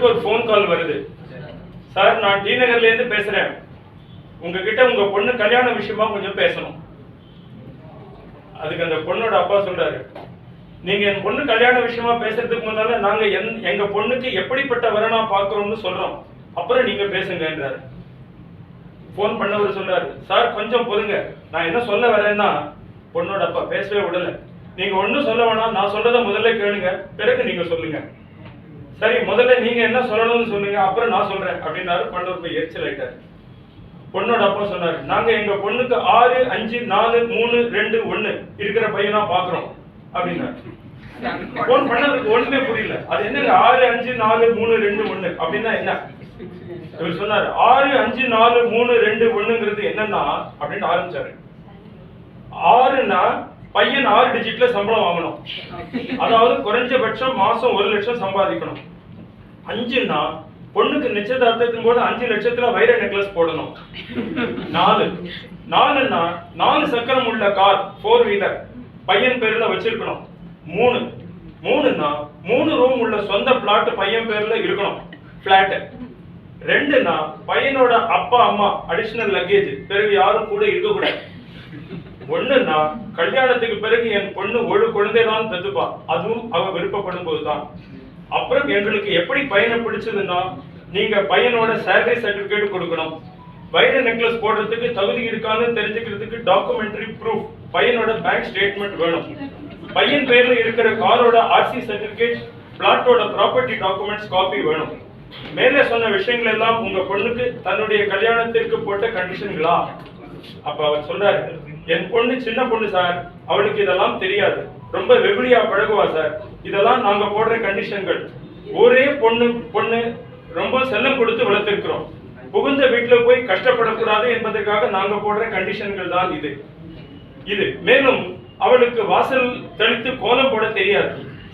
பண்டருக்கு ஒரு phone call வருது. Sir, நான் டி நகர்ல இருந்து பேசுறேன், உங்ககிட்ட உங்க பொண்ணு கல்யாண விஷயமா கொஞ்சம் பேசணும். அதுக்கு அந்த பொண்ணோட அப்பா சொல்றாரு, நீங்க என் பொண்ணு கல்யாண விஷயமா பேசுறதுக்கு முன்னால நாங்க எங்க பொண்ணுக்கு எப்படிப்பட்ட வரனா பாக்குறோம்னு சொல்றோம், அப்புறம் நீங்க பேசுங்கன்றாரு. போன் பண்ணவர் சொல்றாரு, சார் கொஞ்சம் பொறுங்க, நான் என்ன சொல்ல வரேன்னா, பொண்ணோட அப்பா பேசவே விடல, நீங்க ஒன்னும் சொல்ல வேணாம், நான் சொல்றத முதல்ல கேளுங்க, பிறகு நீங்க சொல்லுங்க. சரி, முதல்ல நீங்க என்ன சொல்லணும்னு சொல்லுங்க, அப்புறம் நான் சொல்றேன் அப்படின்னாரு. பண்ணவர் போய் எரிச்சல் ஆயிட்டாரு. பொண்ணோட அப்பா சொன்னாரு, நாங்க எங்க பொண்ணுக்கு 6, 5, 4, 3, 2, 1 இருக்கிற பையனா பாக்குறோம் அப்படின்னாரு. போன் பண்ணதுக்கு ஒண்ணுமே புரியல. அது என்னங்க 6, 5, 4, 3, 2, 1 அப்படின்னா என்ன? இவர் சொன்னாரு, 6, 5, 4, 3, 2, 1ங்கிறது என்னன்னா அப்படின்னு ஆரம்பிச்சாரு. 6னா பையன் 6 டிஜிட்ல சம்பளம் வாங்கணும், அதாவது குறைஞ்சபட்சம் மாசம் 1 லட்சம் சம்பாதிக்கணும். 5னா பொண்ணுக்கு நிச்சயதார்த்தத்தின் போது 5 லட்சத்துல வைர நெக்லஸ் போடணும். 4னா 4 சக்கரம் உள்ள கார் 4 வீலர் பையன் பேர்ல வச்சிருக்கணும். 3னா 3 ரூம் உள்ள சொந்த பிளாட் பையன் பேர்ல இருக்கணும், பிளாட். 2னா பையனோட அப்பா அம்மா அடிஷனல் லக்கேஜ், பிறகு யாரும் கூட இருக்க கூடாது. 1னா கல்யாணத்துக்கு பிறகு என் பொண்ணு ஒரு குழந்தைதான் பெத்துப்பா, அதுவும் அவ விருப்பப்படும் போதுதான். அப்புறம் எங்களுக்கு எப்படி பையனை பிடிச்சதுன்னா, நீங்க பையனோட சேலரி சர்டிபிகேட் கொடுக்கணும், வைர நெக்லஸ் போடுறதுக்கு தகுதி இருக்கான்னு தெரிஞ்சுக்கிறதுக்கு டாக்குமெண்டரி ப்ரூஃப், பையனோட பேங்க் ஸ்டேட்மெண்ட் வேணும், பையன் பேர்ல இருக்கிற காரோட ஆர்சி சர்டிபிகேட், பிளாட்டோட ப்ராப்பர்ட்டி டாக்குமெண்ட்ஸ் காப்பி வேணும். மேலே சொன்ன விஷயங்கள் எல்லாம் உங்க பொண்ணுக்கு தன்னுடைய கல்யாணத்திற்கு போட்ட கண்டிஷன்களா? அப்ப அவர் சொல்றாரு, என் பொண்ணு சின்ன பொண்ணு சார், அவளுக்கு இதெல்லாம் தெரியாது, ரொம்ப வெகுளியா பழகுவா சார், இதெல்லாம் நாங்க போடுற கண்டிஷன்கள். ஒரே பொண்ணு ரொம்ப செல்லம் கொடுத்து வளர்த்திருக்கிறோம், புகுந்த வீட்டுல போய் கஷ்டப்படக்கூடாது என்பதற்காக நாங்க போடுற கண்டிஷன்கள் தான் இது. மேலும் அவளுக்கு வாசல் தெளித்து கோலம் போட தெரியாது,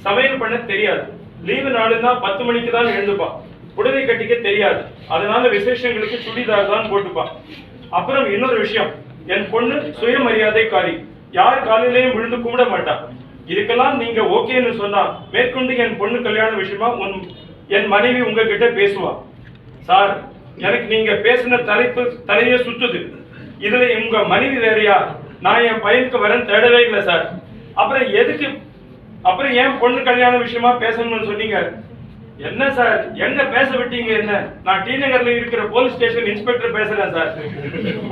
சமையல் பண்ண தெரியாது, லீவு நாளுன்னா 10 மணிக்கு தான் எழுந்துப்பா, புடவை கட்டிக்க தெரியாது, அதனால விசேஷங்களுக்கு சுடிதார் தான் போட்டுப்பா. அப்புறம் இன்னொரு விஷயம், என் பொண்ணு சுயமரியாதைக்காரி, யார் காலையிலையும் விழுந்து கும்பிட மாட்டா. இதுக்கெல்லாம் நீங்க ஓகேன்னு சொன்னா மேற்கொண்டு என் பொண்ணு கல்யாண விஷயமா என் மனைவி உங்ககிட்ட பேசுவா. சார், எனக்கு நீங்க பேசின தலையே சுத்துது, இதுல உங்க மனைவி வேறையா? நான் என் பையனுக்கு வரேன் தேடவே இல்லை சார். அப்புறம் ஏன் பொண்ணு கல்யாண விஷயமா பேசணும்னு சொன்னீங்க? என்ன சார், எங்க பேச விட்டீங்க? என்ன, நான் டி நகர்ல இருக்கிற போலீஸ் ஸ்டேஷன் இன்ஸ்பெக்டர் பேசுறேன் சார்.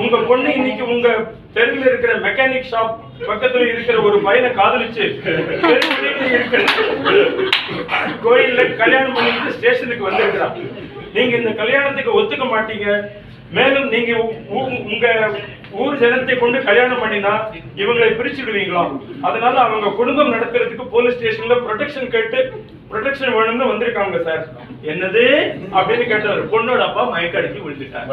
உங்க பொண்ணு இன்னைக்கு உங்க தெருவில் இருக்கிற மெக்கானிக் ஷாப் பக்கத்துல இருக்கிற ஒரு பையனை காதலிச்சு இருக்கிற கோயில்ல கல்யாணம் பண்ணிட்டு ஸ்டேஷனுக்கு வந்திருக்கிறான். நீங்க இந்த கல்யாணத்துக்கு ஒத்துக்க மாட்டீங்க. மேலும் நீங்க உங்க ஊர் ஜனத்தை கொண்டு கல்யாணம் பண்ணினா இவங்களை பிரிச்சுடுவீங்களாம். அதனால அவங்க குடும்பம் நடத்துறதுக்கு போலீஸ் ஸ்டேஷன்ல ப்ரொடெக்ஷன் கேட்டு ப்ரொடெக்ஷன் வேணும்னு வந்திருக்காங்க சார். என்னது அப்படின்னு கேட்டவர் பொண்ணோட அப்பா மயக்க அடிச்சு விழுந்துட்டார்.